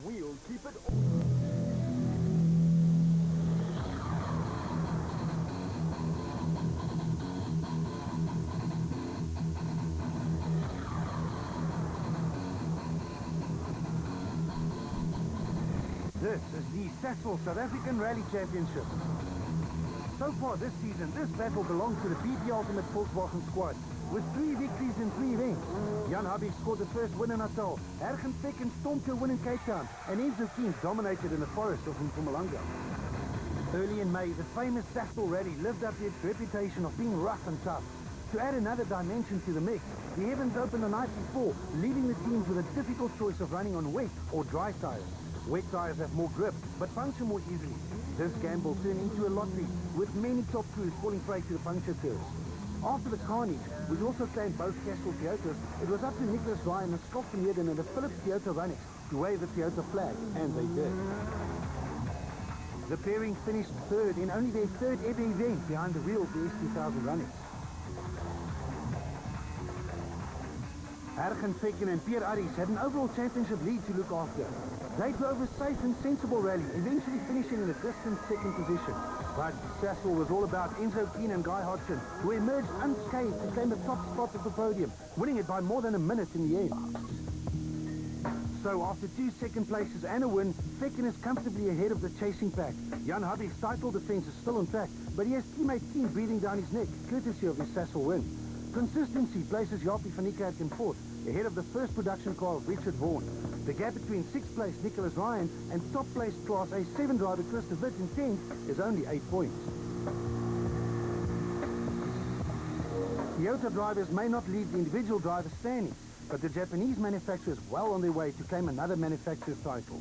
We'll keep it. This is the Sasol South African Rally Championship. So far this season, this battle belongs to the BP Ultimate Volkswagen squad, with 3 victories in 3 events. Jan Habig scored the first win in Natal, Ergen Fek and Stormke win in Cape Town, and Enzo Keen dominated in the forest of Mpumalanga. Early in May, the famous Sasol Rally lived up to its reputation of being rough and tough. To add another dimension to the mix, the heavens opened the night before, leaving the teams with a difficult choice of running on wet or dry tires. Wet tires have more grip, but puncture more easily. This gamble turned into a lottery, with many top crews falling prey to the puncture curse. After the carnage, which also claimed both Castrol Toyotas, it was up to Nicholas Ryan and Scott van Heerden and the Philips Toyota Runnix to wave the Toyota flag, and they did. The pairing finished third in only their third ever event behind the wheel of the S2000 Runnix. Ergen Fek and Pierre Aris had an overall championship lead to look after. They drove a safe and sensible rally, eventually finishing in a distant second position. But Sasol was all about Enzo Keen and Guy Hodgson, who emerged unscathed to claim the top spot at the podium, winning it by more than a minute in the end. So after 2 second places and a win, Feken is comfortably ahead of the chasing pack. Jan Habig's title defense is still on track, but he has teammate Keen breathing down his neck, courtesy of his Sasol win. Consistency places Japie van Niekerk in fourth, ahead of the first production car of Richard Vaughan. The gap between 6th place Nicholas Ryan and top place Class A7 driver Chris de Wit in 10th is only 8 points. Toyota drivers may not lead the individual driver standings, but the Japanese manufacturer is well on their way to claim another manufacturer's title.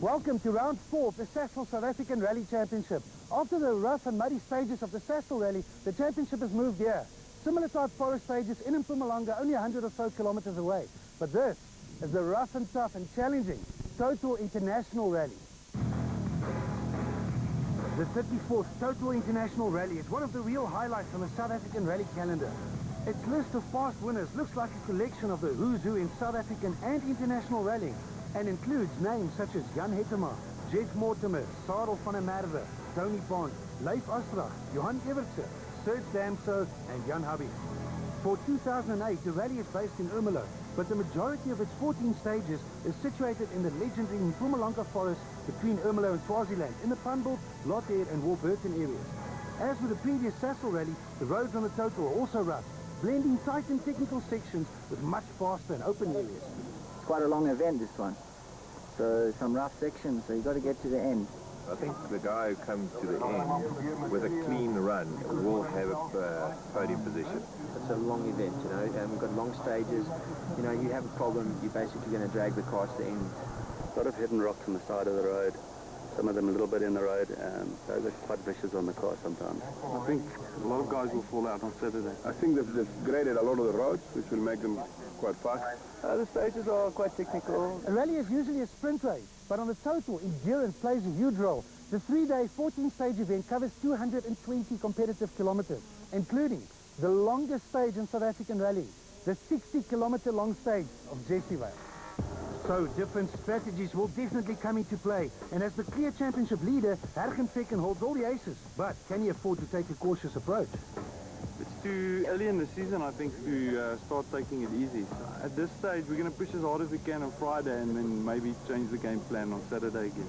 Welcome to round 4 of the Sasol South African Rally Championship. After the rough and muddy stages of the Sasol Rally, the championship has moved here. Similar type forest stages in Mpumalanga, only 100 or so kilometers away. But this is the rough and tough and challenging Total International Rally. The 34th Total International Rally is one of the real highlights on the South African rally calendar. Its list of past winners looks like a collection of the who's who in South African and international rallying, and includes names such as Jan Hettema, Jeff Mortimer, Sarel van der Merwe, Tony Pond, Leif Ostrach, Johan Evertse, Serge Damso and Jan Habig. For 2008, the rally is based in Ermelo, but the majority of its 14 stages is situated in the legendary Mpumalanga forest between Ermelo and Swaziland, in the Panbult, Lothair and Warburton areas. As with the previous Sasol rally, the roads on the Total are also rough, blending tight and technical sections with much faster and open areas. It's quite a long event, this one. So some rough sections, so you've got to get to the end. I think the guy who comes to the end with a clean run will have a podium position. It's a long event, you know, and we've got long stages. You know, you have a problem, you're basically going to drag the car to the end. A lot of hidden rocks on the side of the road, some of them a little bit in the road, so they're quite vicious on the car sometimes. I think a lot of guys will fall out on Saturday. I think they've graded a lot of the roads, which will make them quite fast. The stages are quite technical. A rally is usually a sprint race, but on the Total, endurance plays a huge role. The 3-day, 14-stage event covers 220 competitive kilometers, including the longest stage in South African rally, the 60-kilometer long stage of Jessie-Vale. So different strategies will definitely come into play, and as the clear championship leader, Ergen Fek holds all the aces, but can he afford to take a cautious approach? It's too early in the season, I think, to start taking it easy. So at this stage, we're going to push as hard as we can on Friday and then maybe change the game plan on Saturday again.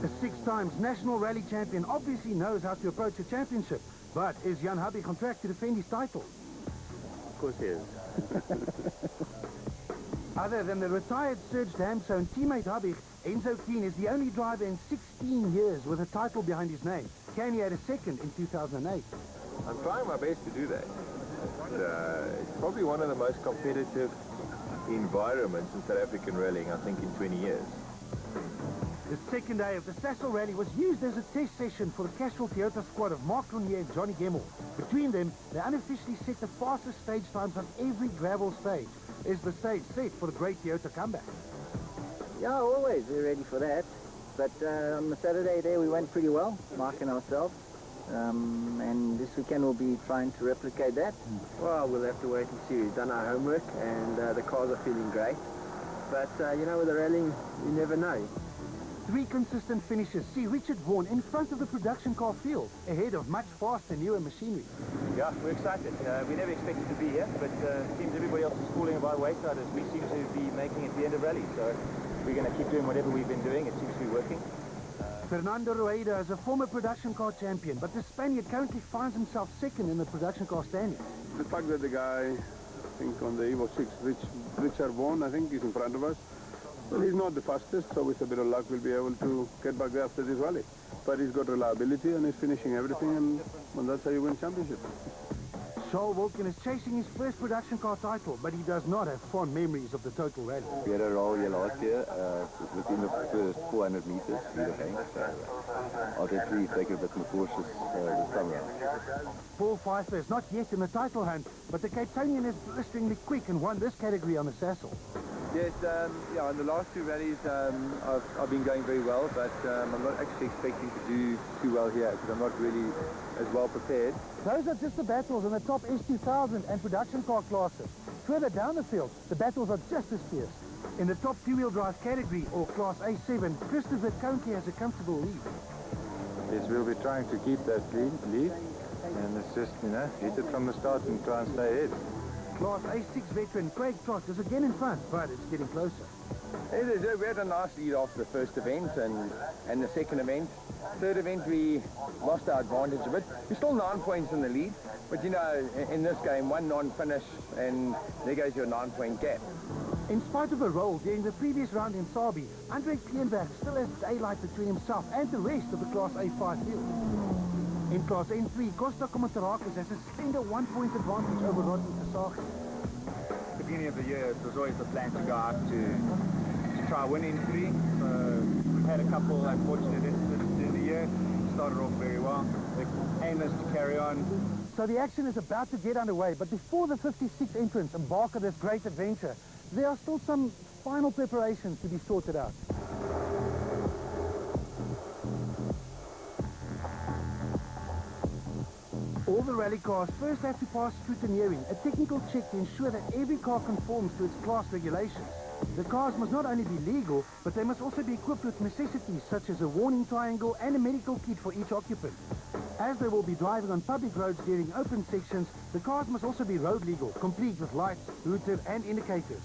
The 6 times national rally champion obviously knows how to approach a championship, but is Jan Habig on track to defend his title? Of course he is. Other than the retired Serge Damso and teammate Habig, Enzo Keen is the only driver in 16 years with a title behind his name. Can he add a second in 2008? I'm trying my best to do that. It's probably one of the most competitive environments in South African rallying, I think, in 20 years. The second day of the Sasol rally was used as a test session for the Castrol Toyota squad of Mark Ronier and Johnny Gemmell. Between them, they unofficially set the fastest stage times on every gravel stage. Is the stage set for the great Toyota comeback? Yeah, always, we're ready for that. But on the Saturday there, we went pretty well, Mark and ourselves. And this weekend we'll be trying to replicate that. Well, we'll have to wait and see. We've done our homework, and the cars are feeling great. But, you know, with the rallying, you never know. 3 consistent finishes see Richard Vaughan in front of the production car field, ahead of much faster, newer machinery. Yeah, we're excited. We never expected to be here, but it seems everybody else is falling by the wayside as we seem to be making it the end of rally. So we're going to keep doing whatever we've been doing. It seems to be working. Fernando Rueda is a former production car champion, but the Spaniard currently finds himself second in the production car standings. The fact that the guy, I think on the Evo 6, Richard Vaughan, I think, is in front of us. Well, he's not the fastest, so with a bit of luck we'll be able to get back there after this rally. But he's got reliability and he's finishing everything, and that's how you win championship. Charles Wilkin is chasing his first production car title, but he does not have fond memories of the total rally. We had a roll here last year, within the first 400 meters in the bank, so I'll definitely take it a bit more cautious this time around. Paul Pfeiffer is not yet in the title hunt, but the Cape Townian is blisteringly quick and won this category on the Sassel. Yes, yeah, in the last 2 rallies I've been going very well, but I'm not actually expecting to do too well here because I'm not really as well prepared. Those are just the battles in the top S2000 and production car classes. Further down the field, the battles are just as fierce. In the top 2-wheel drive category, or Class A7, Christopher currently has a comfortable lead. Yes, we'll be trying to keep that lead, and it's just, you know, hit it from the start and try and stay ahead. Class A6 veteran Craig Trott is again in front, but it's getting closer. We had a nice lead off the first event and the second event. Third event we lost our advantage a bit. We're still 9 points in the lead, but you know, in this game, 1 non-finish and there goes your 9-point gap. In spite of a roll during the previous round in Sabi, Andre Kleinberg still has daylight between himself and the rest of the Class A5 field. In Class N3, Costa Komotarakis has a slender 1-point advantage over Rodney Kasagi. At the beginning of the year, it was always the plan to go out to try win N3. We've had a couple unfortunate incidents during the year. Started off very well. The aim is to carry on. So the action is about to get underway, but before the 56 entrants embark on this great adventure, there are still some final preparations to be sorted out. All the rally cars first have to pass scrutineering, a technical check to ensure that every car conforms to its class regulations. The cars must not only be legal, but they must also be equipped with necessities such as a warning triangle and a medical kit for each occupant. As they will be driving on public roads during open sections, the cars must also be road legal, complete with lights, hooter and indicators.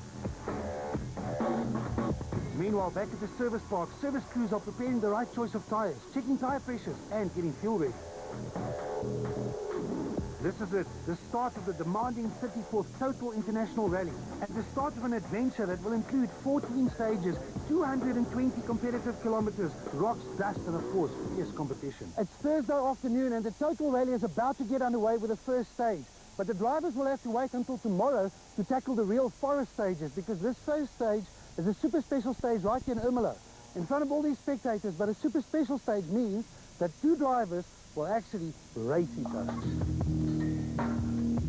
Meanwhile, back at the service park, service crews are preparing the right choice of tires, checking tire pressures and getting fuel ready. This is it, the start of the demanding 34th Total International Rally, and the start of an adventure that will include 14 stages, 220 competitive kilometers, rocks, dust, and of course, fierce competition. It's Thursday afternoon and the Total Rally is about to get underway with the first stage. But the drivers will have to wait until tomorrow to tackle the real forest stages, because this first stage is a super special stage right here in Ermelo, in front of all these spectators. But a super special stage means that 2 drivers will actually race each other.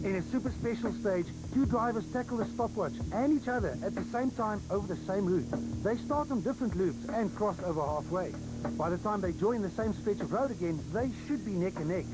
In a super special stage, 2 drivers tackle the stopwatch and each other at the same time over the same route. They start on different loops and cross over halfway. By the time they join the same stretch of road again, they should be neck and neck.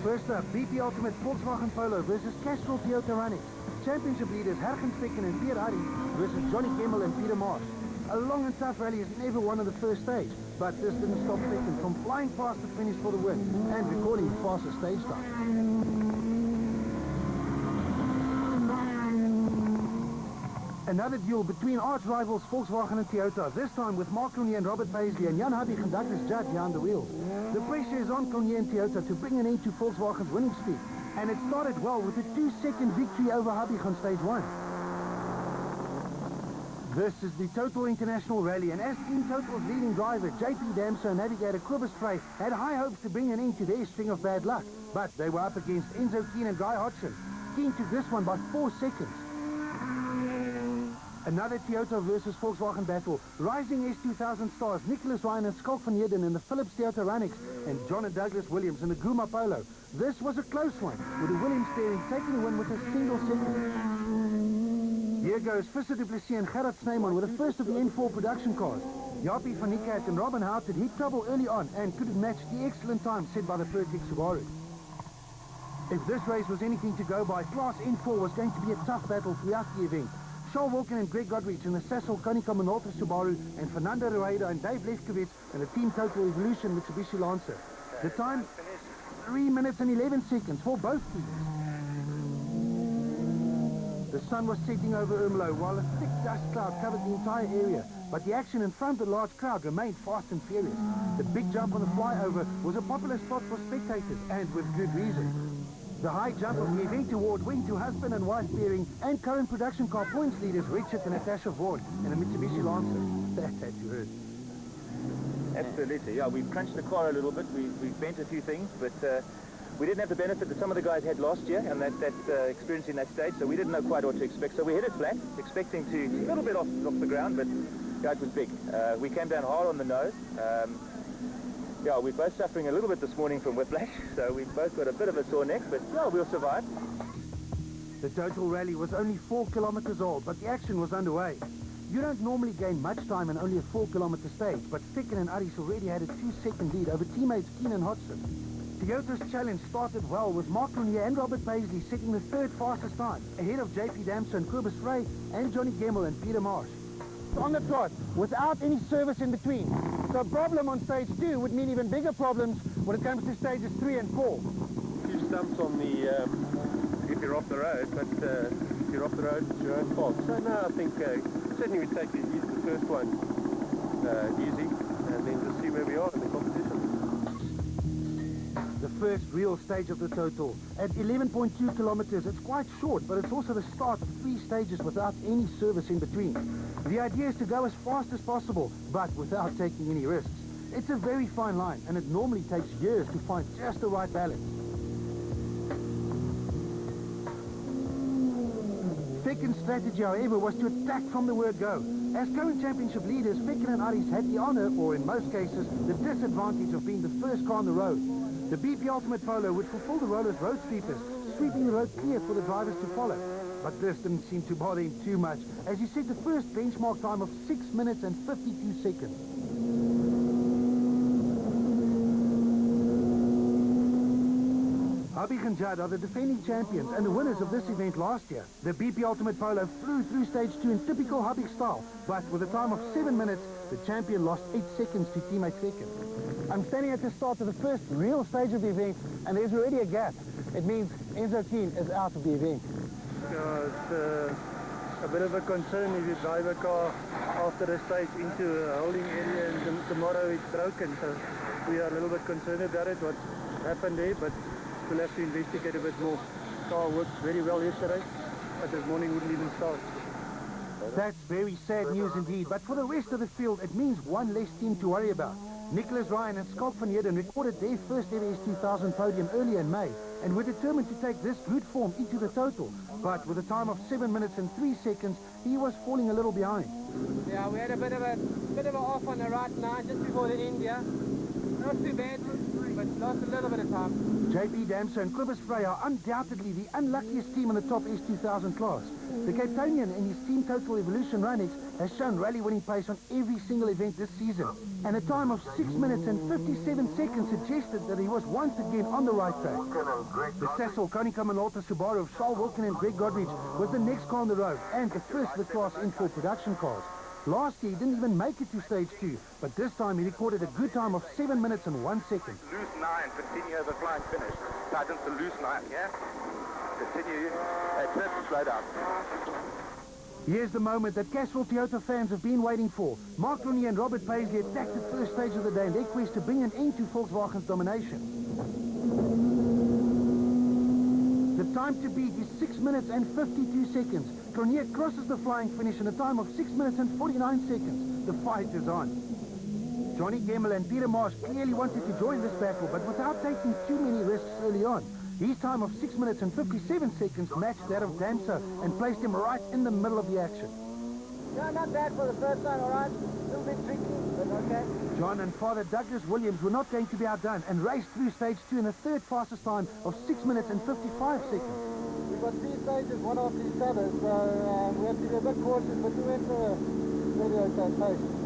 First up, BP Ultimate Volkswagen Polo versus Castrol Toyota Runnings. Championship leaders Hergen Specken and Pierre Hardy versus Johnny Gemmel and Peter Marsh. A long and tough rally is never won on the first stage, but this didn't stop Specken from flying past the finish for the win and recording faster stage time. Another duel between arch rivals Volkswagen and Toyota, this time with Mark Clooney and Robert Paisley and Jan Habig and Douglas Judd behind the wheels. The pressure is on Clooney and Toyota to bring an end to Volkswagen's winning streak, and it started well with a 2-second victory over Habig on stage 1. This is the Total International Rally, and as Team Total's leading driver, JP Damso and navigator Kobus Frey had high hopes to bring an end to their string of bad luck, but they were up against Enzo Keen and Guy Hodgson. Keen took this one by 4 seconds. Another Toyota versus Volkswagen battle. Rising S2000 stars Nicholas Ryan and Schalk van Heerden in the Philips Toyota Ranix and John and Douglas Williams in the Guma Polo. This was a close one, with the Williams steering taking the win with a single second. Here goes Visser du Plessis and Gerard Snyman with the first of the N4 production cars. Jaapie van Niekerk and Robin Hout had heat trouble early on and couldn't match the excellent time set by the Pertex Subaru. If this race was anything to go by, Class N4 was going to be a tough battle throughout the event. Charles Wilkin and Greg Godrich in the Sasol Konica Minolta Subaru and Fernando Rueda and Dave Lefkowitz in the Team Total Evolution Mitsubishi Lancer. The time, 3 minutes and 11 seconds for both teams. The sun was setting over Ermelo while a thick dust cloud covered the entire area, but the action in front of the large crowd remained fast and furious. The big jump on the flyover was a popular spot for spectators, and with good reason. The high jump of the event award went to husband and wife pairing and current production car points leaders Richard and Natasha Vaughan in a Mitsubishi Lancer. That had you heard. Absolutely, yeah, we've crunched the car a little bit, we've bent a few things, but we didn't have the benefit that some of the guys had last year and that experience in that stage, so we didn't know quite what to expect. So we hit it flat, expecting to a little bit off the ground, but yeah, it was big. We came down hard on the nose. Yeah, we're both suffering a little bit this morning from whiplash, so we've both got a bit of a sore neck, but yeah, we'll survive. The total rally was only 4 kilometers old, but the action was underway. You don't normally gain much time in only a 4-kilometer stage, but Ficken and Aris already had a 2-second lead over teammates Keen and Hodgson. Toyota's challenge started well, with Mark Renier and Robert Paisley setting the third fastest time, ahead of JP Damson, Kobus Frey, and Johnny Gemmel and Peter Marsh. On the trot, without any service in between. So a problem on stage 2 would mean even bigger problems when it comes to stages 3 and 4. A few stumps on the, if you're off the road, but if you're off the road, it's your own fault. So no, I think certainly we take the first one easy, and then just see where we are in the competition. The first real stage of the total. At 11.2 kilometers, it's quite short, but it's also the start of 3 stages without any service in between. The idea is to go as fast as possible, but without taking any risks. It's a very fine line, and it normally takes years to find just the right balance. Fecken's strategy, however, was to attack from the word go. As current championship leaders, Fecken and Aris had the honor, or in most cases, the disadvantage of being the first car on the road. The BP Ultimate Polo would fulfill the role as road sweepers, sweeping the road clear for the drivers to follow. But this didn't seem to bother him too much, as he set the first benchmark time of 6 minutes and 52 seconds. Habib and Judd are the defending champions and the winners of this event last year. The BP Ultimate Polo flew through stage 2 in typical Habib style, but with a time of 7 minutes, the champion lost 8 seconds to teammate Fecken. I'm standing at the start of the first real stage of the event, and there's already a gap. It means Enzo Keen is out of the event. It's a bit of a concern if you drive a car after a stage into a holding area and tomorrow it's broken. So we are a little bit concerned about it, what happened there, but we'll have to investigate a bit more. The car worked very well yesterday, but this morning wouldn't even start. That's very sad news indeed, but for the rest of the field, it means one less team to worry about. Nicholas Ryan and Schalk van Heerden recorded their first ever S2000 podium earlier in May, and were determined to take this good form into the total. But with a time of 7 minutes and 3 seconds, he was falling a little behind. Yeah, we had a bit of a off on the right line just before the end here. Not too bad, but lost a little bit of time. JP Damson and Kobus Frey are undoubtedly the unluckiest team in the top S2000 class. The Cape Townian in his Team Total Evolution Ranix has shown rally-winning pace on every single event this season, and a time of 6 minutes and 57 seconds suggested that he was once again on the right track. The Sasol Konica Minolta Subaru of Charles Wilkin and Greg Godrich was the next car on the road, and the first of the class N4 production cars. Last year he didn't even make it to stage 2, but this time he recorded a good time of 7 minutes and 1 second. Loose 9, continue over flying finish. Sergeant to loose 9, yeah? Continue, turn to slow down. Here's the moment that Castle Toyota fans have been waiting for. Mark Rooney and Robert Paisley attacked the first stage of the day in their quest to bring an end to Volkswagen's domination. The time to beat is 6 minutes and 52 seconds. Cronier crosses the flying finish in a time of 6 minutes and 49 seconds. The fight is on. Johnny Gemmel and Peter Marsh clearly wanted to join this battle, but without taking too many risks early on. His time of 6 minutes and 57 seconds matched that of Damso and placed him right in the middle of the action. Yeah, not bad for the first time, all right. A little bit tricky, but okay. John and Father Douglas Williams were not going to be outdone and raced through stage 2 in the third fastest time of 6 minutes and 55 seconds. We've got 3 stages, one after each other, so we have to be a bit cautious, but we went for a very okay pace.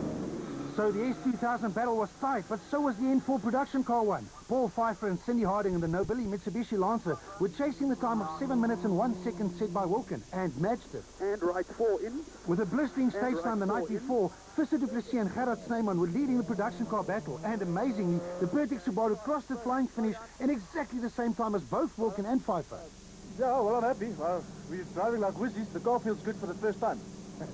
So the S2000 battle was tight, but so was the N4 production car one. Paul Pfeiffer and Cindy Harding in the Nobili Mitsubishi Lancer were chasing the time of 7 minutes and 1 second set by Wilkin and matched it. And right 4 in. With a blistering stage time the night before, Visser du Plessis and Gerard Snyman were leading the production car battle, and amazingly, the Bertix Subaru crossed the flying finish in exactly the same time as both Wilkin and Pfeiffer. Yeah, well, I'm happy. Well, we're driving like whizzies. The car feels good for the first time.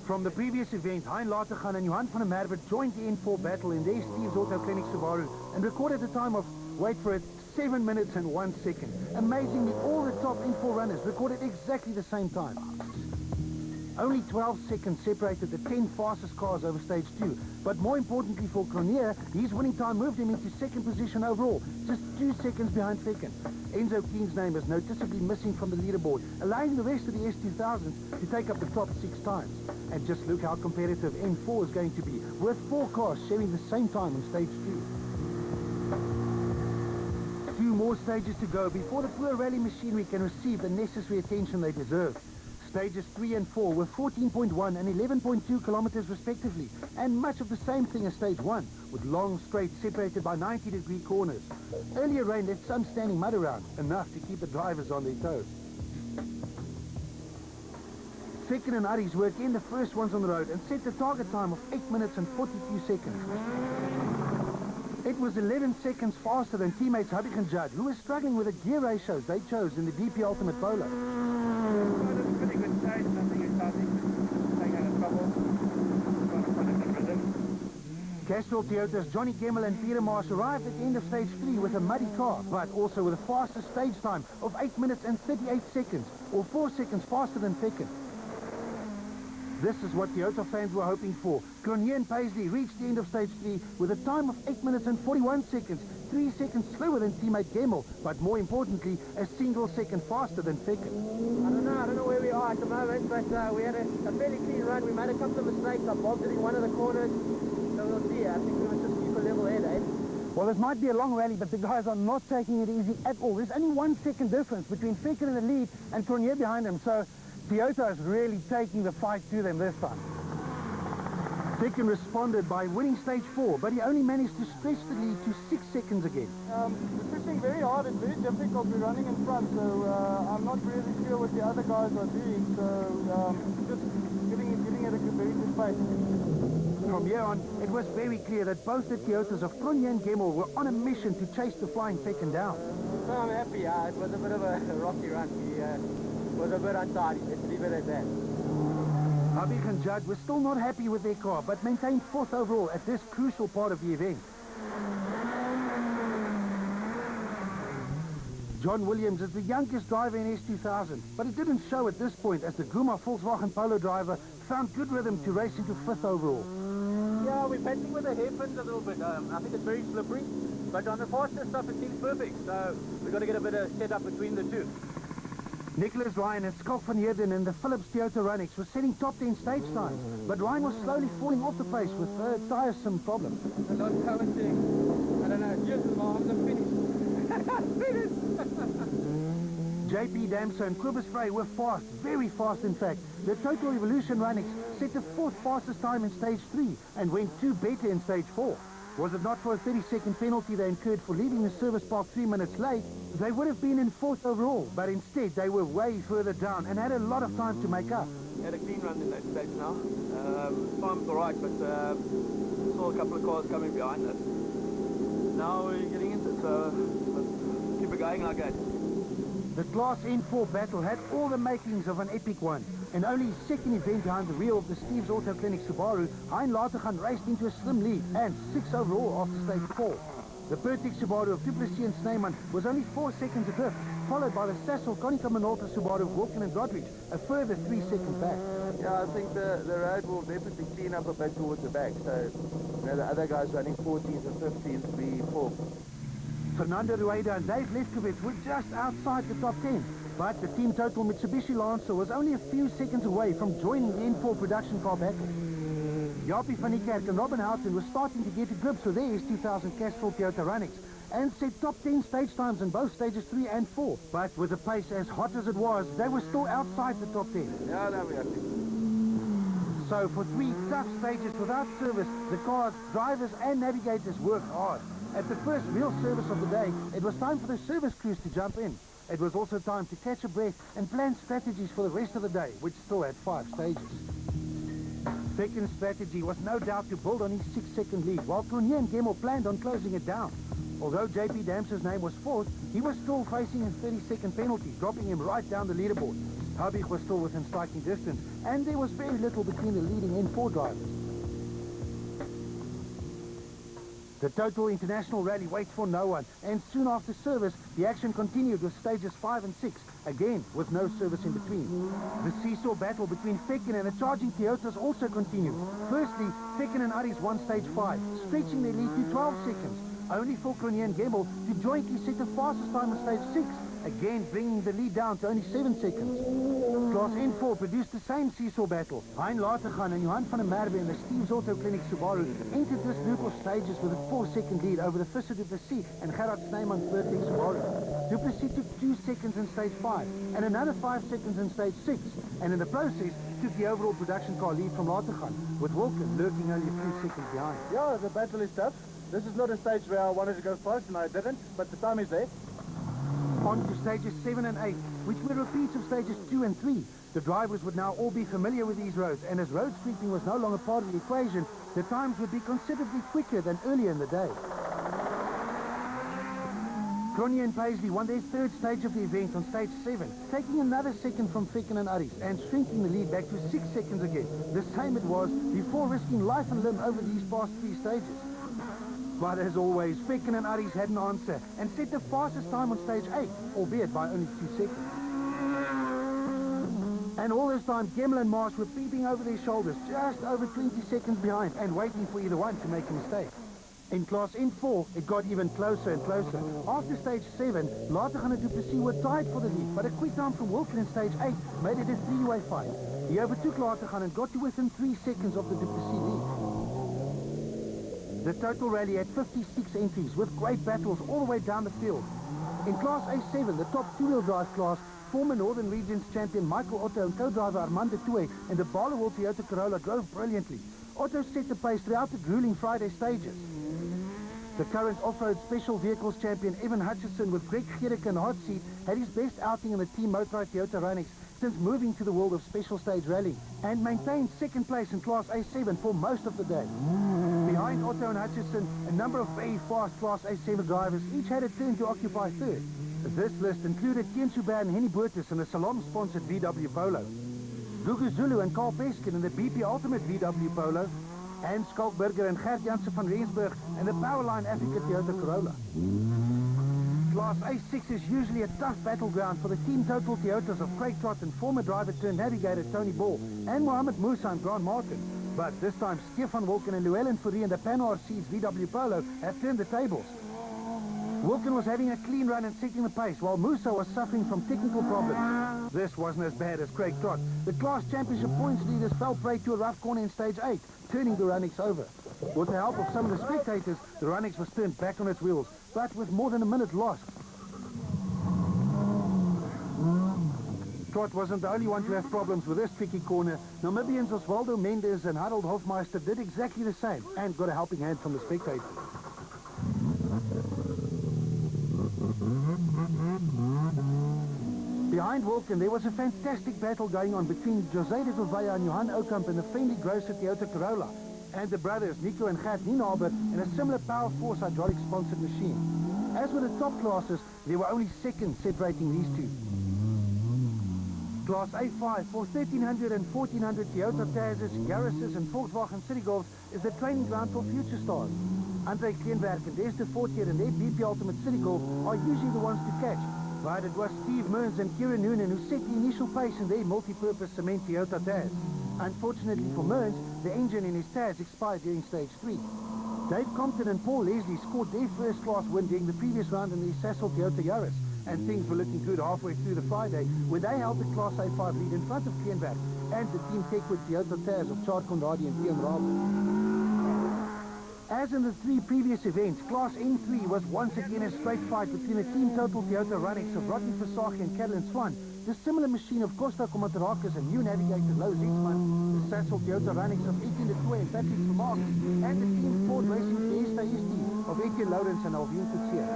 From the previous event, Hein Latergan and Johan van der Merwe joined the N4 battle in their Steve's Auto Clinic Subaru and recorded a time of, wait for it, 7 minutes and 1 second. Amazingly, all the top N4 runners recorded exactly the same time. Only 12 seconds separated the 10 fastest cars over stage 2. But more importantly for Cronje, his winning time moved him into second position overall, just 2 seconds behind second. Enzo Keen's name is noticeably missing from the leaderboard, allowing the rest of the S2000s to take up the top 6 times. And just look how competitive N4 is going to be, with 4 cars sharing the same time on stage 2. 2 more stages to go before the poor rally machinery can receive the necessary attention they deserve. Stages 3 and 4 were 14.1 and 11.2 kilometers respectively, and much of the same thing as stage 1, with long straights separated by 90-degree corners. Earlier rain left some standing mud around, enough to keep the drivers on their toes. Second and Aris were again the first ones on the road and set the target time of 8 minutes and 42 seconds. It was 11 seconds faster than teammates Habig and Judd, who were struggling with the gear ratios they chose in the DP Ultimate Polo. Pretty good chase, nothing exciting. Staying out of trouble. Trying to find a good rhythm. Castrol Toyota's Johnny Gemmell and Peter Marsh arrived at the end of stage 3 with a muddy car, but also with a fastest stage time of 8 minutes and 38 seconds, or 4 seconds faster than second. This is what Toyota fans were hoping for. Cronje and Paisley reached the end of stage 3 with a time of 8 minutes and 41 seconds, 3 seconds slower than teammate Gemmell, but more importantly, a single second faster than second. I don't know where we are at the moment, but we had a fairly clean run. We made a couple of mistakes. I bogged it in one of the corners. So we'll see. I think we must just keep a level head, eh? Well, this might be a long rally, but the guys are not taking it easy at all. There's only 1 second difference between Fecker in the lead and Cronje behind him, so Toyota is really taking the fight to them this time. Fecker responded by winning stage 4, but he only managed to stretch the lead to 6 seconds again. We're pushing very hard. It's very difficult. We're running in front, so I'm not really sure what the other guys are doing. So just giving it a very good pace. From here on, it was very clear that both the Toyotas of Cronje and Gemmell were on a mission to chase the flying Fecker down. So I'm happy. It was a bit of a rocky run. We was a bit untidy. Let's leave it at that. Habig and Judd were still not happy with their car, but maintained 4th overall at this crucial part of the event. John Williams is the youngest driver in S2000, but it didn't show at this point as the Guma Volkswagen Polo driver found good rhythm to race into 5th overall. Yeah, we're batting with the hairpins a little bit. I think it's very slippery, but on the faster stuff it seems perfect, so we've got to get a bit of setup between the two. Nicholas Ryan and Schalk van Heerden in the Philips Toyota Runix were setting top 10 stage times, but Ryan was slowly falling off the pace with a tiresome problem. A lot of power thing. I don't know, just as long as I'm finished. JP Damso and Kobus Frey were fast, very fast in fact. The Total Evolution Runix set the 4th fastest time in stage 3 and went 2 better in stage 4. Was it not for a 30-second penalty they incurred for leaving the service park 3 minutes late, they would have been in 4th overall, but instead they were way further down and had a lot of time to make up. We had a clean run in that stage now. Time's alright, but saw a couple of cars coming behind us. Now we're getting into it, so let's keep it going like that. The Class N4 battle had all the makings of an epic one. And only his second event behind the wheel of the Steve's Auto Clinic Subaru, Hein Latergan raced into a slim lead and 6 overall after stage 4. The Bertix Subaru of du Plessis and Snyman was only 4 seconds adrift, followed by the Sasol Konica Minolta Subaru of Wilkin and Godrich, a further 3 seconds back. Yeah, I think the road will definitely clean up a bit towards the back, so the other guys running 14s and 15s will be full. Fernando Rueda and Dave Lefkowitz were just outside the top 10, but the Team Total Mitsubishi Lancer was only a few seconds away from joining the N4 production car battle. Japie van Niekerk and Robin Houghton were starting to get to grips with their S2000 Castrol Toyota Runnings and set top 10 stage times in both stages 3 and 4. But with the pace as hot as it was, they were still outside the top 10. Yeah, there we are. So for 3 tough stages without service, the cars, drivers and navigators worked hard. At the first real service of the day, it was time for the service crews to jump in. It was also time to catch a breath and plan strategies for the rest of the day, which still had 5 stages. Fekken's strategy was no doubt to build on his 6-second lead, while Cronje and Gemmel planned on closing it down. Although JP Damse's name was fourth, he was still facing a 30-second penalty, dropping him right down the leaderboard. Habig was still within striking distance, and there was very little between the leading N4 drivers. The Total International Rally waits for no one, and soon after service, the action continued with stages 5 and 6, again with no service in between. The seesaw battle between Fekken and the charging Toyotas also continued. Firstly, Fekken and Aris won stage 5, stretching their lead to 12 seconds, only for Cronje and Gemmel to jointly set the fastest time on stage 6, again bringing the lead down to only 7 seconds. Class N4 produced the same seesaw battle. Hein Latergan and Johan van der Merwe in the Steve's Auto Clinic Subaru entered this group of stages with a 4-second lead over the Visser Du Plessis and Gerard Snyman's Vertex Subaru. Du Plessis took 2 seconds in stage 5 and another 5 seconds in stage 6, and in the process took the overall production car lead from Latergan, with Wilken lurking only a few seconds behind. Yeah, the battle is tough. This is not a stage where I wanted to go fast and I didn't, but the time is there. On to stages 7 and 8, which were repeats of stages 2 and 3. The drivers would now all be familiar with these roads, and as road sweeping was no longer part of the equation, the times would be considerably quicker than earlier in the day. Cronje and Paisley won their 3rd stage of the event on stage 7, taking another second from Fekken and Aris, and shrinking the lead back to 6 seconds again, the same it was before risking life and limb over these past 3 stages. But as always, Fekken and Aris had an answer and set the fastest time on stage 8, albeit by only 2 seconds. And all this time, Gemmel and Marsh were peeping over their shoulders, just over 20 seconds behind, and waiting for either one to make a mistake. In Class N4, it got even closer and closer. After stage 7, Latergan and Du Plessis were tied for the lead, but a quick time from Wilken in stage 8 made it a 3-way fight. He overtook Latergan and got to within 3 seconds of the Du Plessis lead. The total rally had 56 entries, with great battles all the way down the field. In Class A7, the top 2-wheel drive class, former Northern Regions champion Michael Otto and co-driver Armando Tue and the Barloworld Toyota Corolla drove brilliantly. Otto set the pace throughout the grueling Friday stages. The current off-road special vehicles champion Evan Hutchison with Greg Gericke in the hot seat had his best outing in the Team Motorrad Toyota Runnings since moving to the world of special stage rallying, and maintained 2nd place in Class A7 for most of the day. Behind Otto and Hutchison, a number of very fast Class A7 drivers each had a turn to occupy 3rd. This list included Tien Suban and Henny Boertes in the Salom-sponsored VW Polo, Gugu Zulu and Carl Peskin in the BP Ultimate VW Polo, and Skalkberger and Gert Janssen van Rensburg in the Powerline Africa Toyota Corolla. Class A6 is usually a tough battleground for the Team Total Toyotas of Craig Trott and former driver-turned-navigator Tony Ball and Mohamed Musa and Grant Martin. But this time, Stefan Wilken and Llewellyn Fourie and the Panhard Seeds VW Polo have turned the tables. Wilken was having a clean run and setting the pace, while Musa was suffering from technical problems. This wasn't as bad as Craig Trott. The class championship points leaders fell prey to a rough corner in stage 8, turning the Runnings over. With the help of some of the spectators, the Runnings was turned back on its wheels, but with more than a minute lost. Trott wasn't the only one to have problems with this tricky corner. Namibians Osvaldo Mendes and Harold Hofmeister did exactly the same and got a helping hand from the spectators. Behind Wilken, there was a fantastic battle going on between Jose de Gouveia and Johan Oukamp in the friendly Grosser Toyota Corolla, and the brothers Nico and Gert Nienaber in a similar Power Force hydraulic sponsored machine. As with the top classes, there were only seconds separating these two. Class A5 for 1300 and 1400 Toyota Tazes, Yaris's and Volkswagen City Golfs is the training ground for future stars. Andre Kleinwerk and Des de Fortier and their BP Ultimate City Golf are usually the ones to catch, but it was Steve Mearns and Kieran Noonan who set the initial pace in their multi-purpose cement Toyota Taz. Unfortunately for Mearns, the engine in his Taz expired during stage 3. Dave Compton and Paul Leslie scored their first class win during the previous round in the Sasol Toyota Yaris, and things were looking good halfway through the Friday when they held the Class A5 lead in front of Keenberg and the Team Techwood Toyota Taz of Chad Conradi and Ian Rabe. As in the three previous events, Class N3 was once again a straight fight between the Team Total Toyota Runix of Rodney Versage and Catalin Swan, the similar machine of Costa Komatarakis and new navigator Louw Zietsman, the Sasol Toyota Runix of Etienne de Toey and Patrick Vermaak, and the Team Ford Racing Fiesta ST of Etienne Lawrence and Alvin Coetzee.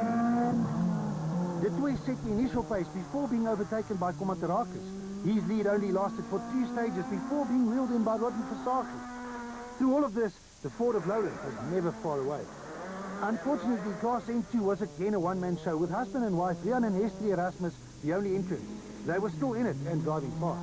De Toey set the initial pace before being overtaken by Komatarakis. His lead only lasted for 2 stages before being wheeled in by Rodney Versage. Through all of this, the Ford of Lawrence was never far away. Unfortunately, Class N2 was again a one-man show with husband and wife Rian and Hestrie Erasmus the only entrants. They were still in it and driving fast.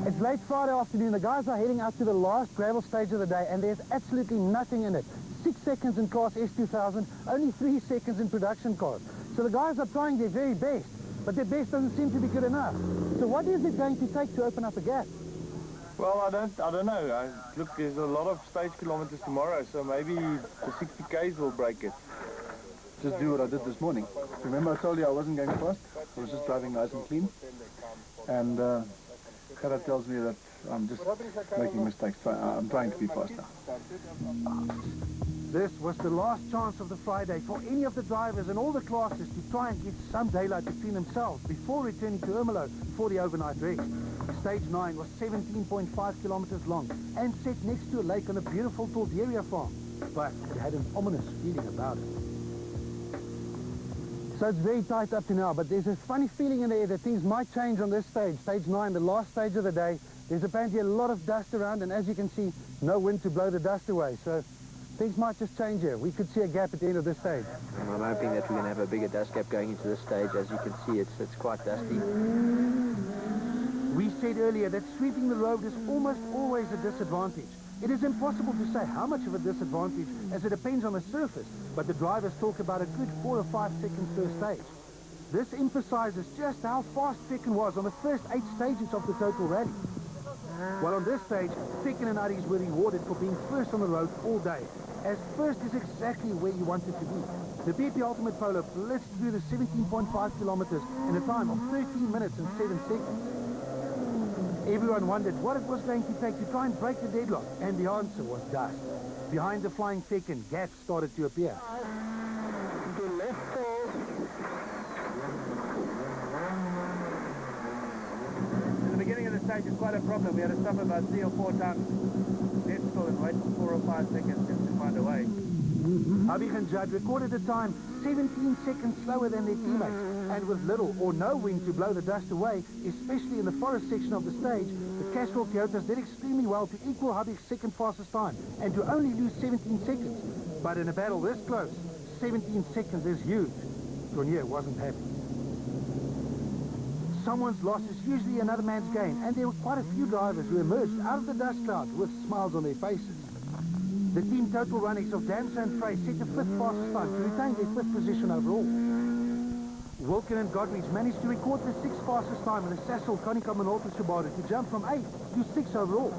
It's late Friday afternoon. The guys are heading out to the last gravel stage of the day, and there's absolutely nothing in it. 6 seconds in Class S2000, only 3 seconds in production cars. So the guys are trying their very best, but their best doesn't seem to be good enough. So what is it going to take to open up a gap? Well, I don't know. Look, there's a lot of stage kilometers tomorrow, so maybe the 60 Ks will break it. Just do what I did this morning. Remember I told you I wasn't going fast? I was just driving nice and clean. And Gerard tells me that I'm just making mistakes. I'm trying to be faster. This was the last chance of the Friday for any of the drivers and all the classes to try and get some daylight between themselves before returning to Ermelo for the overnight race. Stage 9 was 17.5 kilometers long and set next to a lake on a beautiful Torderia farm, but it had an ominous feeling about it. So it's very tight up to now, but there's a funny feeling in the air that things might change on this stage, stage 9, the last stage of the day. There's apparently a lot of dust around, and as you can see, no wind to blow the dust away. So things might just change here. We could see a gap at the end of this stage. I'm hoping that we're going to have a bigger dust gap going into this stage. As you can see, it's quite dusty. We said earlier that sweeping the road is almost always a disadvantage. It is impossible to say how much of a disadvantage, as it depends on the surface, but the drivers talk about a good 4 or 5 seconds per stage. This emphasizes just how fast Fecken was on the first 8 stages of the total rally. While on this stage, Fecken and Aries were rewarded for being first on the road all day, as first is exactly where you wanted to be. The BP Ultimate Polo blitzed through the 17.5 kilometers in a time of 13 minutes and 7 seconds. Everyone wondered what it was going to take to try and break the deadlock, and the answer was dust. Behind the flying Fecken, gaps started to appear. The left pole. In the beginning of the stage, it's quite a problem. We had to stop about 3 or 4 times. Dead still and wait for 4 or 5 seconds just to find a way. Habig and Judd recorded a time 17 seconds slower than their teammates, and with little or no wind to blow the dust away, especially in the forest section of the stage, the Castrol Toyotas did extremely well to equal Habig's second fastest time and to only lose 17 seconds. But in a battle this close, 17 seconds is huge. Grenier wasn't happy. Someone's loss is usually another man's gain, and there were quite a few drivers who emerged out of the dust clouds with smiles on their faces. The Team Total Runix of Damso and Frey set the 5th fastest time to retain their 5th position overall. Wilken and Godrich managed to record the 6th fastest time in the Sasol Konica Minolta Subaru to jump from 8th to 6th overall.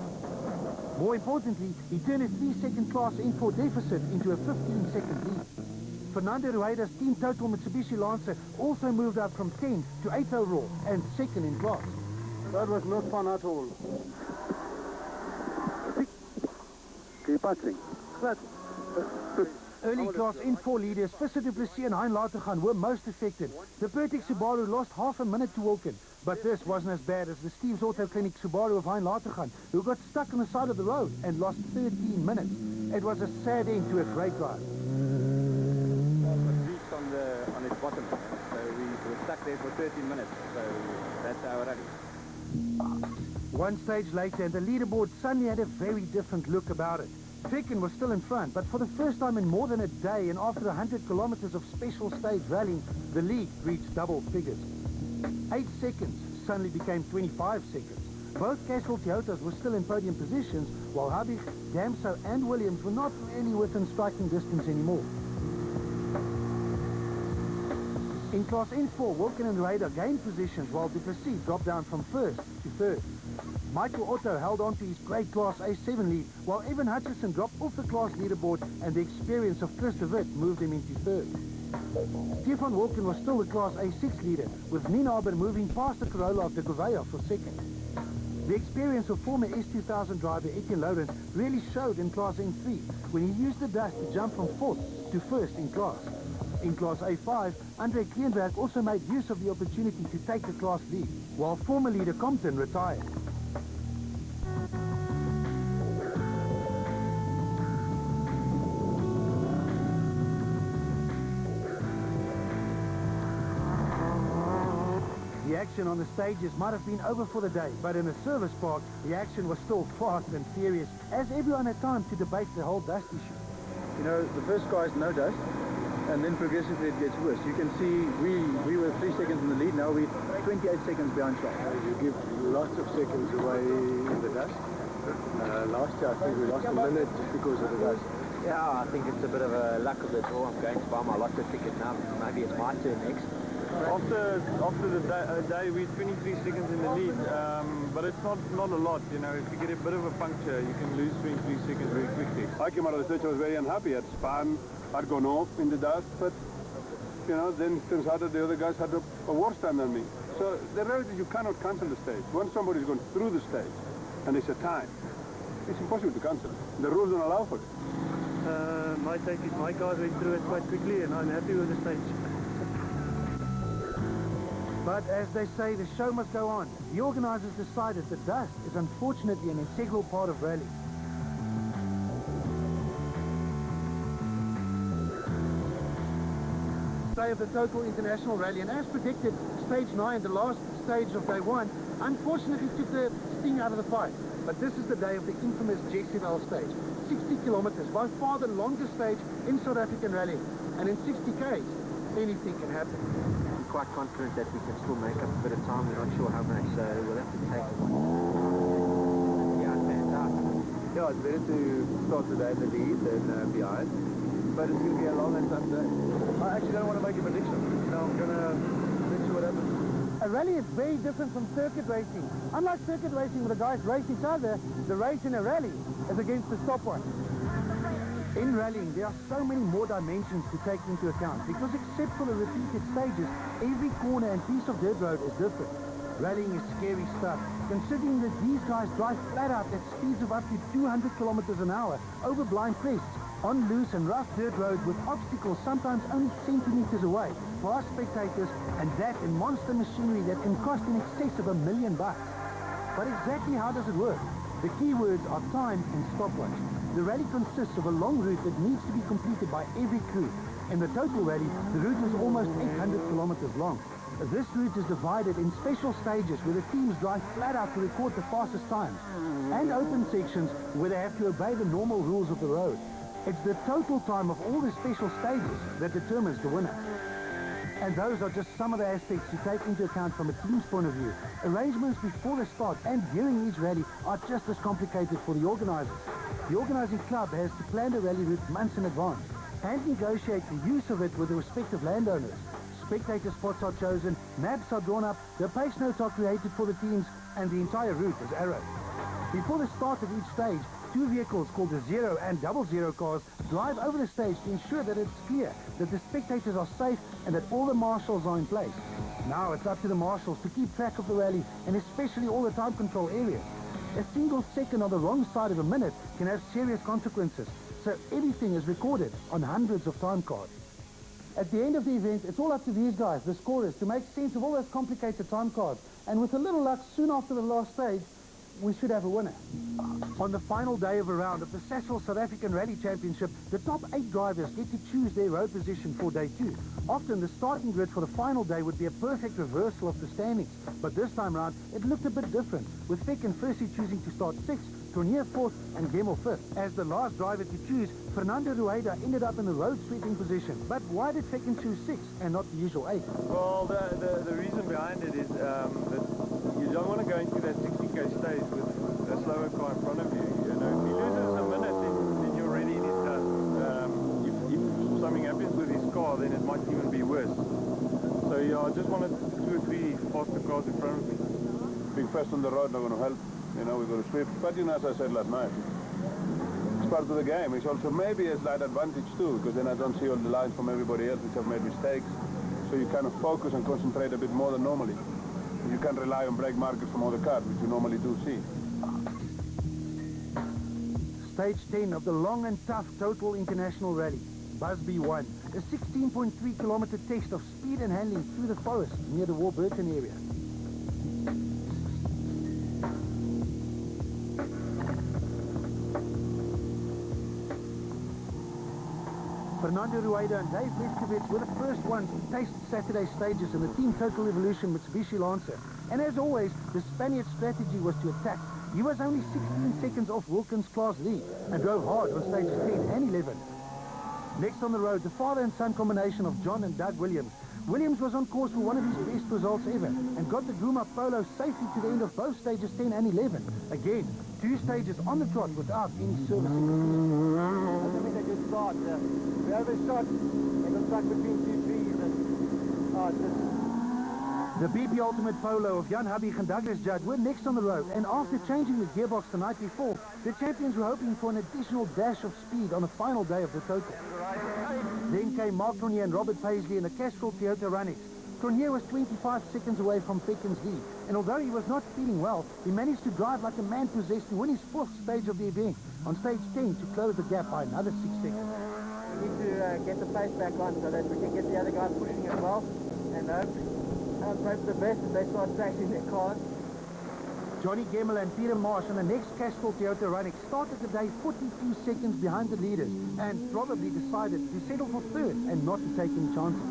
More importantly, he turned a 3-second Class N4 deficit into a 15-second lead. Fernando Rueda's Team Total Mitsubishi Lancer also moved up from 10th to 8th overall and 2nd in class. That was not fun at all. Keep passing. Early Class N4 leaders Visser du Plessis and Hein Latergan were most affected. The Pertex Subaru lost half a minute to Wilken, but this wasn't as bad as the Steve's Auto Clinic Subaru of Hein Latergan, who got stuck on the side of the road and lost 13 minutes. It was a sad end to a great drive. On its bottom, so we were stuck there for 13 minutes, so that's our rally. One stage later, and the leaderboard suddenly had a very different look about it. Fecken was still in front, but for the first time in more than a day and after 100 kilometers of special stage rallying, the lead reached double figures. 8 seconds suddenly became 25 seconds. Both Castrol Toyotas were still in podium positions, while Habig, Damso and Williams were not really within striking distance anymore. In Class N4, Wilken and Rueda gained positions while Du Plessis dropped down from 1st to 3rd. Michael Otto held on to his great Class A7 lead, while Evan Hutchison dropped off the class leaderboard and the experience of Chris de Wit moved him into 3rd. Stefan Walken was still the Class A6 leader, with Nienaber moving past the Corolla of de Gouveia for second. The experience of former S2000 driver Etienne Laurens really showed in Class N3 when he used the dust to jump from 4th to 1st in class. In Class A5, Andre Kleenberg also made use of the opportunity to take the class lead, while former leader Compton retired. The action on the stages might have been over for the day, but in the service park, the action was still fast and furious, as everyone had time to debate the whole dust issue. You know, the first car is no dust, and then progressively it gets worse. You can see we were 3 seconds in the lead, now we're 28 seconds behind shot. You give lots of seconds away in the dust. Last year I think we lost a minute just because of the dust. Yeah, I think it's a bit of a luck of the draw. I'm going to buy my lotto ticket now. Maybe it's my turn next. After the day, we're 23 seconds in the lead, but it's not a lot, you know. If you get a bit of a puncture, you can lose 23 seconds very quickly. I came out of the stage, I was very unhappy. At Span, I'd gone off in the dust, but, you know, then it turns out that the other guys had a worse time than me. So the reality is you cannot cancel the stage. Once somebody's gone through the stage, and it's a time, it's impossible to cancel it. The rules don't allow for it. My take is my guys went through it quite quickly, and I'm happy with the stage. But as they say, the show must go on. The organisers decided that dust is unfortunately an integral part of rally. Day of the total international rally, and as predicted, stage 9, the last stage of day 1, unfortunately took the sting out of the fight. But this is the day of the infamous Jezebel stage. 60 kilometers, by far the longest stage in South African rally. And in 60 Ks, anything can happen. I'm quite confident that we can still make up a bit of time. We're not sure how much, so we'll have to take it. Yeah, it pans out. Yeah, it's better to start the day in the lead than behind, but it's going to be a long and tough day. I actually don't want to make a prediction. You know, I'm going to see what happens. A rally is very different from circuit racing. Unlike circuit racing where the guys race each other, the race in a rally is against the stopwatch. In rallying, there are so many more dimensions to take into account because except for the repeated stages, every corner and piece of dirt road is different. Rallying is scary stuff, considering that these guys drive flat out at speeds of up to 200 kilometers an hour over blind crests, on loose and rough dirt roads with obstacles sometimes only centimeters away, past spectators, and that in monster machinery that can cost in excess of $1 million. But exactly how does it work? The key words are time and stopwatch. The rally consists of a long route that needs to be completed by every crew. In the total rally, the route is almost 800 kilometers long. This route is divided in special stages where the teams drive flat out to record the fastest times, and open sections where they have to obey the normal rules of the road. It's the total time of all the special stages that determines the winner. And those are just some of the aspects to take into account from a team's point of view. Arrangements before the start and during each rally are just as complicated for the organisers. The organising club has to plan the rally route months in advance and negotiate the use of it with the respective landowners. Spectator spots are chosen, maps are drawn up, the pace notes are created for the teams, and the entire route is arrowed. Before the start of each stage, 2 vehicles called the 0 and 00 cars drive over the stage to ensure that it's clear that the spectators are safe and that all the marshals are in place. Now it's up to the marshals to keep track of the rally and especially all the time control areas. A single second on the wrong side of a minute can have serious consequences, so everything is recorded on hundreds of time cards. At the end of the event, it's all up to these guys, the scorers, to make sense of all those complicated time cards. And with a little luck, soon after the last stage, we should have a winner. On the final day of a round of the Sasol South African Rally Championship, the top 8 drivers get to choose their road position for day 2. Often the starting grid for the final day would be a perfect reversal of the standings, but this time round it looked a bit different, with Fick and Percy choosing to start 6th, Tournier 4th and Gemmell 5th. As the last driver to choose, Fernando Rueda ended up in the road sweeping position. But why did Ficken choose 6th and not the usual 8th? Well, the reason behind it is that you don't want to go into that 60k stage with a slower car in front of you. You know, if he loses a minute, then you're already in his dust. If something happens with his car, then it might even be worse. So yeah, I just wanted 2 or 3 faster cars in front of me. Being first on the road not going to help. You know, we've got to sweep. But you know, as I said last night, part of the game. It's also maybe a slight advantage too, because then I don't see all the lines from everybody else which have made mistakes. So you kind of focus and concentrate a bit more than normally. You can rely on brake markers from other cars, which you normally do see. Stage 10 of the long and tough Total International Rally. Busby won. A 16.3-kilometer test of speed and handling through the forest near the Warburton area. Fernando Rueda and Dave Leskovich were the first ones to taste Saturday stages in the Team Total Evolution Mitsubishi Lancer. And as always, the Spaniard's strategy was to attack. He was only 16 seconds off Wilkins' class lead and drove hard on stages 10 and 11. Next on the road, the father and son combination of John and Doug Williams. Williams was on course for one of his best results ever and got the Guma Polo safely to the end of both stages 10 and 11. Again, 2 stages on the trot without any servicing. I think they just start. We overshot and got stuck between 2 trees and the BP Ultimate Polo of Jan Habig and Douglas Judd were next on the road, and after changing the gearbox the night before, the champions were hoping for an additional dash of speed on the final day of the Total. Then came Mark Tournier and Robert Paisley in the Castrol Toyota Runnix. Tournier was 25 seconds away from Peckin's lead, and although he was not feeling well, he managed to drive like a man possessed to win his 4th stage of the event, on stage 10 to close the gap by another 6 seconds. We need to get the pace back on so that we can get the other guys pushing as well, and hope the best as they start trashing their cars. Johnny Gemmel and Peter Marsh on the next Castrol Toyota Runnix started the day 42 seconds behind the leaders and probably decided to settle for 3rd and not to take any chances.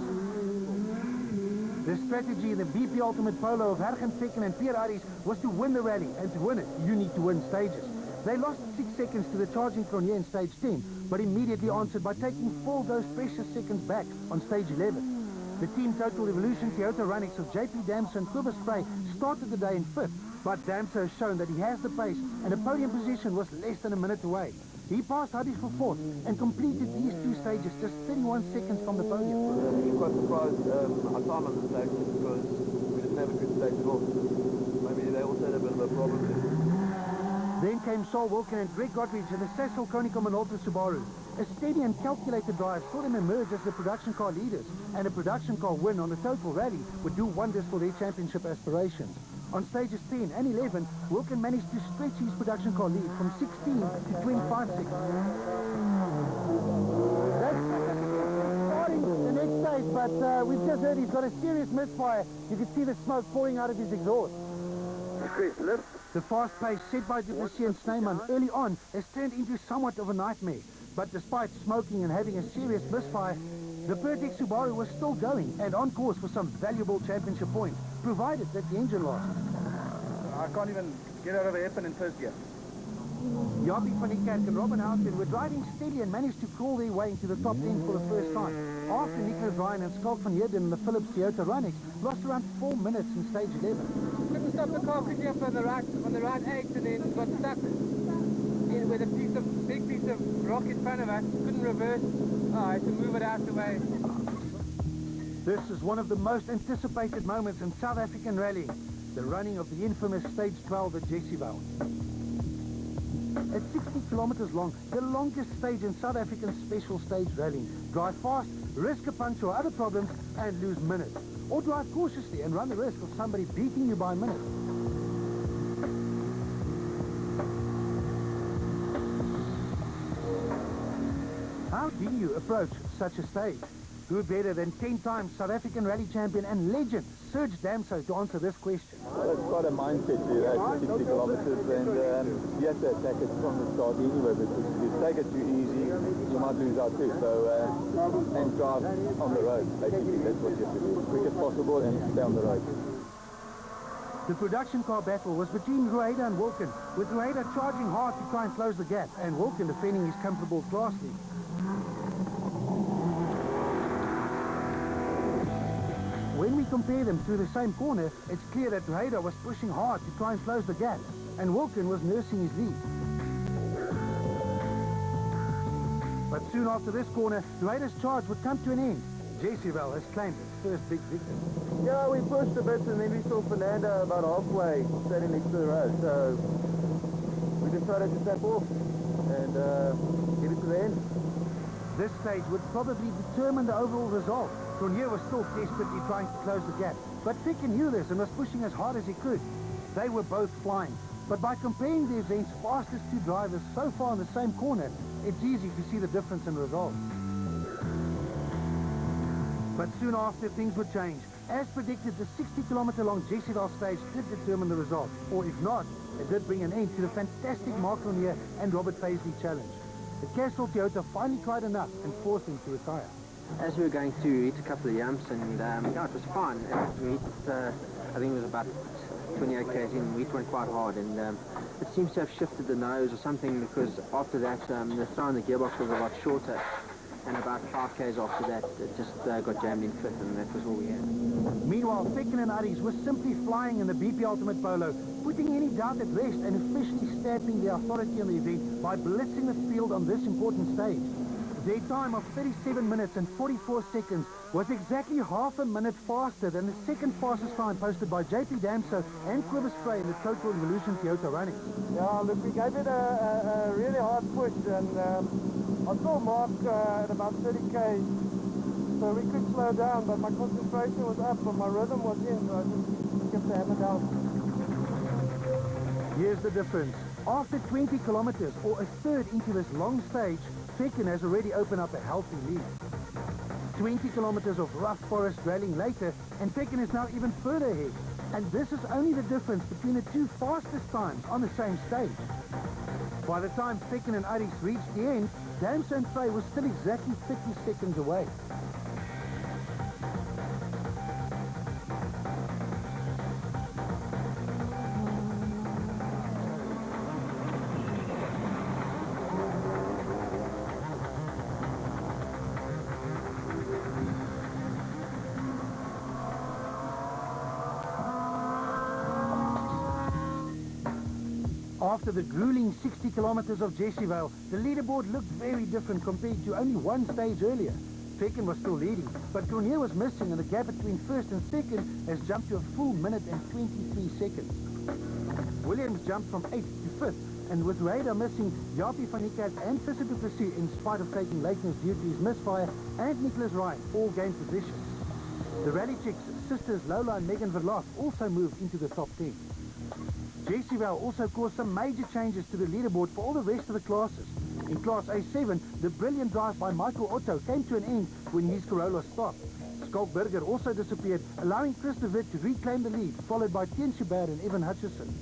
The strategy in the BP Ultimate Polo of Hergen Fecken and Pierre Aris was to win the rally, and to win it, you need to win stages. They lost 6 seconds to the charging Tournier in stage 10, but immediately answered by taking 4 of those precious seconds back on stage 11. The Team Total Evolution Toyota Runnix of JP Damso and Cobus Spray started the day in 5th, but Damso has shown that he has the pace, and a podium position was less than a minute away. He passed Habig for 4th and completed these 2 stages just 31 seconds from the podium. I'm quite surprised our time on the stage because we didn't have a good stage at all. Maybe they also had a bit of a problem there. Then came Saul Wilken and Greg Godridge in the Sasol Konica Minolta Subaru. A steady and calculated drive saw them emerge as the production car leaders, and a production car win on the Total Rally would do wonders for their championship aspirations. On stages 10 and 11, Wilken managed to stretch his production car lead from 16 to 25 seconds. That's starting the next stage, but we've just heard he's got a serious misfire. You can see the smoke pouring out of his exhaust. The fast pace set by Duplessis and Snyman early on has turned into somewhat of a nightmare. But despite smoking and having a serious misfire, the Pertex Subaru was still going and on course for some valuable championship points, provided that the engine lasted. I can't even get out of a hairpin in 1st gear. Jaapie van die Kerk and Robin Houston were driving steady and managed to crawl their way into the top 10 for the first time, after Nicholas Ryan and Schalk van Heerden in the Philips Toyota Runnix lost around 4 minutes in stage 11. Couldn't stop the car quickly up on the right 8 and then got stuck with a big piece of rock in front of us. Couldn't reverse. I had to move it out the way. This is one of the most anticipated moments in South African rallying, the running of the infamous Stage 12 at Jessyville. At 60 kilometers long, the longest stage in South African special stage rallying. Drive fast, risk a puncture or other problems, and lose minutes. Or drive cautiously and run the risk of somebody beating you by a minute. How do you approach such a stage? Who better than 10 times South African rally champion and legend Serge Damso to answer this question? Well, it's quite a mindset to that 60 kilometers, and you have to attack it from the start anyway, because if you take it too easy, you might lose out too. So, and drive on the road, basically, that's what you have to do. As quick as possible and stay on the road. The production car battle was between Rueda and Wilken, with Rueda charging hard to try and close the gap, and Wilken defending his comfortable class lead. When we compare them through the same corner, it's clear that Rueda was pushing hard to try and close the gap, and Wilken was nursing his lead. But soon after this corner, Rueda's charge would come to an end. Jessyville has claimed its first big victory. Yeah, we pushed a bit and then we saw Fernando about halfway standing next to the road, so we decided to tap off. and get it to the end. This stage would probably determine the overall result. Cronje was still desperately trying to close the gap, but Ficken knew this and was pushing as hard as he could. They were both flying, but by comparing the event's fastest two drivers so far in the same corner, it's easy to see the difference in results. But soon after, things would change. As predicted, the 60-kilometer-long Jesseval stage did determine the result, or if not, it did bring an end to the fantastic Mark Cronje and Robert Paisley challenge. The Castrol Toyota finally tried enough and forced him to retire. As we were going through, we hit a couple of jumps, and yeah, it was fine. We hit, I think it was about 28 k's in, we went quite hard, and it seems to have shifted the nose or something, because after that, the throw in the gearbox was a lot shorter, and about 5 k's after that, it just got jammed in fifth, and that was all we had. Meanwhile, Ficken and Aries were simply flying in the BP Ultimate Polo, putting any doubt at rest and officially stamping their authority on the event by blitzing the field on this important stage. Their time of 37 minutes and 44 seconds was exactly half a minute faster than the second fastest time posted by JP Damso and Cobus Frey in the Total Revolution Toyota running. Yeah, look, we gave it a really hard push, and I saw Mark at about 30 k's, so we could slow down, but my concentration was up, but my rhythm was in, so I just kept the hammer down. Here's the difference. After 20 kilometers, or a third into this long stage, Ficken has already opened up a healthy lead. 20 kilometers of rough forest rallying later, and Ficken is now even further ahead. And this is only the difference between the two fastest times on the same stage. By the time Ficken and Aries reached the end, Damso and Frey was still exactly 50 seconds away. After the grueling 60 kilometers of Jesseval, the leaderboard looked very different compared to only one stage earlier. Ficken was still leading, but Cronje was missing, and the gap between first and second has jumped to a full minute and 23 seconds. Williams jumped from 8th to 5th, and with Radar missing, Jaapie van Niekerk and Visser du Plessis, in spite of taking lateness due to his misfire, and Nicholas Ryan all gained position. The Rally Chicks sisters Lola and Megan Verlof also moved into the top 10. Jesseval also caused some major changes to the leaderboard for all the rest of the classes. In Class A7, the brilliant drive by Michael Otto came to an end when his Corolla stopped. Schalk Burger also disappeared, allowing Chris de Wit to reclaim the lead, followed by Tien Schubert and Evan Hutchison.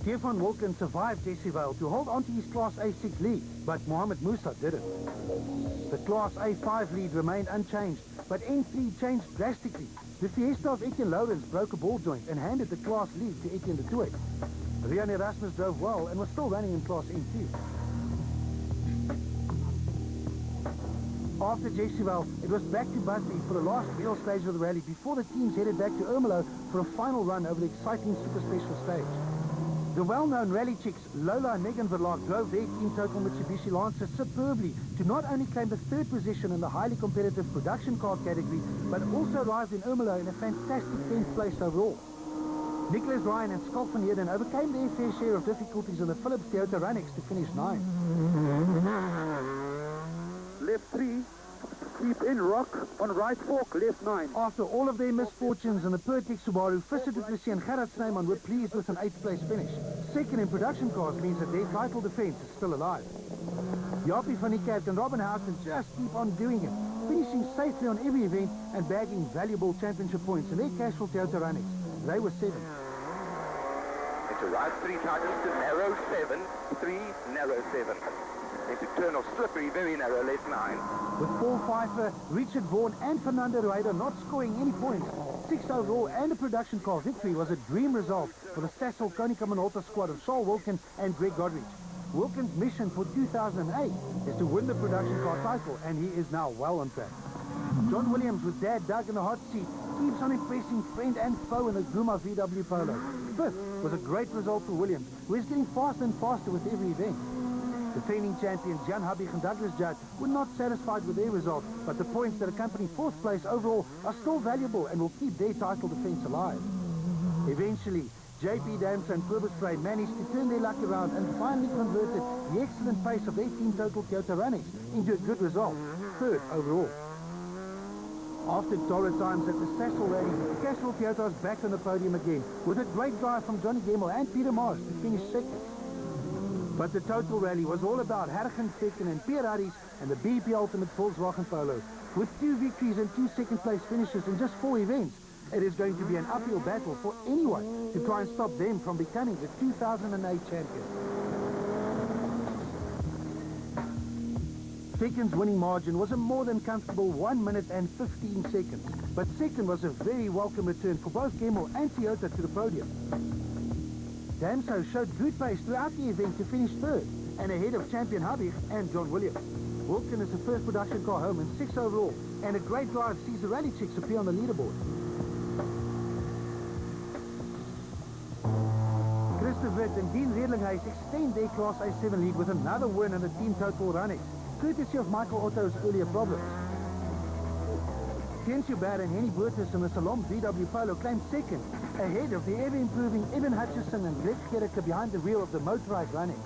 Stefan Wilken survived Jesseval to hold on to his Class A6 lead, but Mohamed Musa didn't. The Class A5 lead remained unchanged, but N3 changed drastically. The Fiesta of Etienne Lourens broke a ball joint and handed the class lead to Etienne de Tooy. Rian Erasmus drove well and was still running in Class N2. After Jesseval, it was back to Busby for the last real stage of the rally before the teams headed back to Ermelo for a final run over the exciting Super Special stage. The well-known Rally Chicks, Lola and Megan Verlof, drove their Team Total Mitsubishi Lancer superbly to not only claim the third position in the highly competitive production car category, but also arrived in Ermelo in a fantastic 10th place overall. Nicholas Ryan and Schalk van Heerden overcame their fair share of difficulties in the Philips Toyota Runix to finish 9th. Left 3, keep in rock, on right fork, left 9. After all of their misfortunes in the Pertex Subaru, Visser du Plessis and Gerard Snyman were pleased with an 8th place finish. Second in production cars means that their title defense is still alive. Jaapie van Niekerk and Robin Houghton just keep on doing it, finishing safely on every event and bagging valuable championship points in their Castrol Toyota Runix. They were 7th. Into right 3 tightens to narrow 7, 3, narrow 7. Into turn of slippery, very narrow, left 9. With Paul Pfeiffer, Richard Vaughan and Fernando Rueda not scoring any points, 6 overall and a production car victory was a dream result for the Sasol Konica Minolta squad of Charles Wilken and Greg Godrich. Wilken's mission for 2008 is to win the production car title, and he is now well on track. John Williams, with Dad Doug in the hot seat, keeps on impressing friend and foe in the Guma VW Polo. 5th was a great result for Williams, who is getting faster and faster with every event. Defending champions Jan Habig and Douglas Judd were not satisfied with their result, but the points that accompany 4th place overall are still valuable and will keep their title defense alive. Eventually, JP Damso and Cobus Spray managed to turn their luck around and finally converted the excellent pace of their Team Total Toyota Runnings into a good result, third overall. After torrid times at the Sasol Rally, Castrol Toyota was back on the podium again, with a great drive from Johnny Gemmell and Peter Mars to finish second. But the Total Rally was all about Hergen Vetten and Pierre Harries and the BP Ultimate Volkswagen Polo. With 2 victories and 2 second-place finishes in just 4 events, it is going to be an uphill battle for anyone to try and stop them from becoming the 2008 champion. Second's winning margin was a more than comfortable 1 minute and 15 seconds. But second was a very welcome return for both Gemmell and Toyota to the podium. Damso showed good pace throughout the event to finish third, and ahead of champion Habig and John Williams. Wilken is the first production car home in 6 overall, and a great drive sees the Rally Chicks appear on the leaderboard. Christopher Witt and Dean Redlinghuis extend their Class A7 lead with another win in the Team Total Runnings, courtesy of Michael Otto's earlier problems. Ken Schubert and Henny Boertes in the Salom VW Polo claimed second, ahead of the ever-improving Evan Hutchison and Greg Gericke behind the wheel of the motorized Runnings.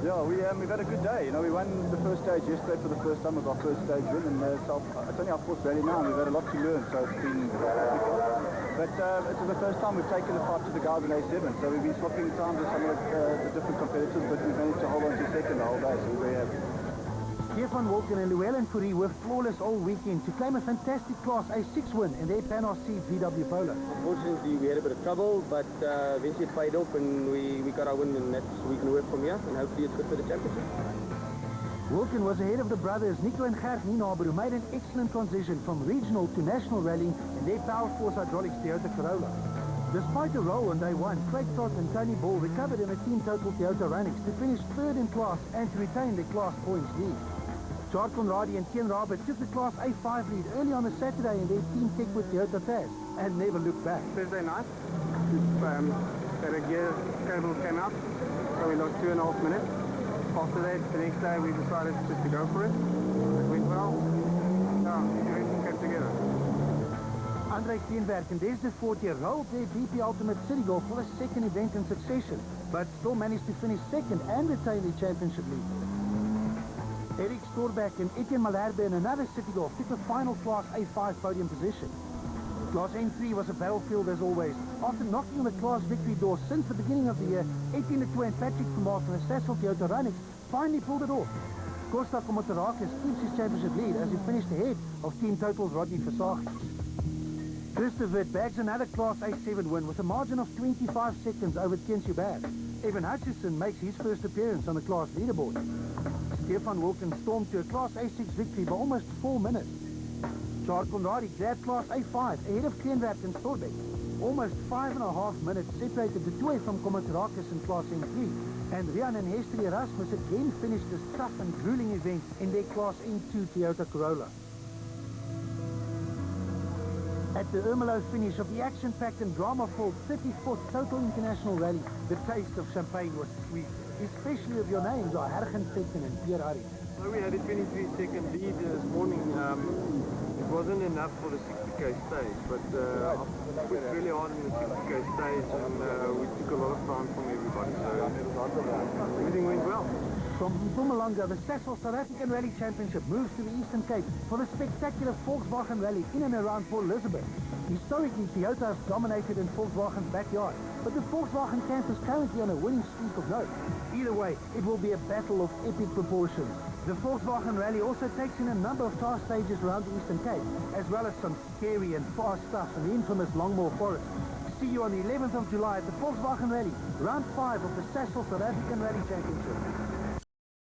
Yeah, we've had a good day. You know, we won the first stage yesterday for the first time with our first stage win, and it's only our 4th rally now, and we've had a lot to learn, so it's been but it's the first time we've taken the fight to the guys in A7, so we've been swapping times with some of the different competitors, but we've managed to hold on to second the whole day, so we're very happy. Stefan Wilken and Llewellyn Fourie were flawless all weekend to claim a fantastic Class A6 win in their Panos C VW Polo. Unfortunately, we had a bit of trouble, but eventually it paid off and we got our win, and we can work from here, and hopefully it's good for the championship. Wilken was ahead of the brothers Nico and Gert Nienaber, who made an excellent transition from regional to national rallying in their Power Force Hydraulics Toyota Corolla. Despite a roll on day one, Craig Todd and Tony Ball recovered in a Team Total Toyota Runnings to finish third in class and to retain their class points lead. Chad Conradi and Ken Robert took the Class A5 lead early on a Saturday in their Team Tech with Toyota Taz and never looked back. Thursday night, the gear cable came out, so we lost 2.5 minutes. After that, the next day we decided just to go for it. It went well. Everything came together. Andre Steenberg and Des de Fortier rolled their BP Ultimate City Golf for the second event in succession, but still managed to finish second and retain the championship lead. Eric Storbeck and Etienne Malherbe in another City Golf took the final Class A5 podium position. Class N3 was a battlefield as always. After knocking on the class victory door since the beginning of the year, Etienne Letour and Patrick Vermaat from the Sasol Toyota Runnings finally pulled it off. Costa Komotarakis keeps his championship lead as he finished ahead of Team Total's Rodney Versage. Christopher Witt bags another Class A7 win with a margin of 25 seconds over Ken Schubert. Evan Hutchison makes his first appearance on the class leaderboard. Stefan Wilken stormed to a Class A6 victory by almost 4 minutes. Chad Conradi grabbed Class A5 ahead of Kleinwerk and Storbeck. Almost 5.5 minutes separated the two from Komotarakis in Class N3. And Rian and Hester Erasmus again finished this tough and grueling event in their Class N2 Toyota Corolla. At the Ermelo finish of the action-packed and drama-filled 34th Total International Rally, the taste of champagne was sweet, especially if your names are Hergen Vetten and Pierre Harries. So we had a 23-second lead this morning. It wasn't enough for the 60k stage, but I pushed really hard in the 60k stage, and we took a lot of time from everybody, so everything went well. From Mpumalanga, the Sasol South African Rally Championship moves to the Eastern Cape for the spectacular Volkswagen Rally in and around Port Elizabeth. Historically, Toyota has dominated in Volkswagen's backyard, but the Volkswagen camp is currently on a winning streak of note. Either way, it will be a battle of epic proportions. The Volkswagen Rally also takes in a number of tar stages around the Eastern Cape, as well as some scary and fast stuff in the infamous Longmore Forest. See you on the 11th of July at the Volkswagen Rally, round 5 of the Sasol South African Rally Championship.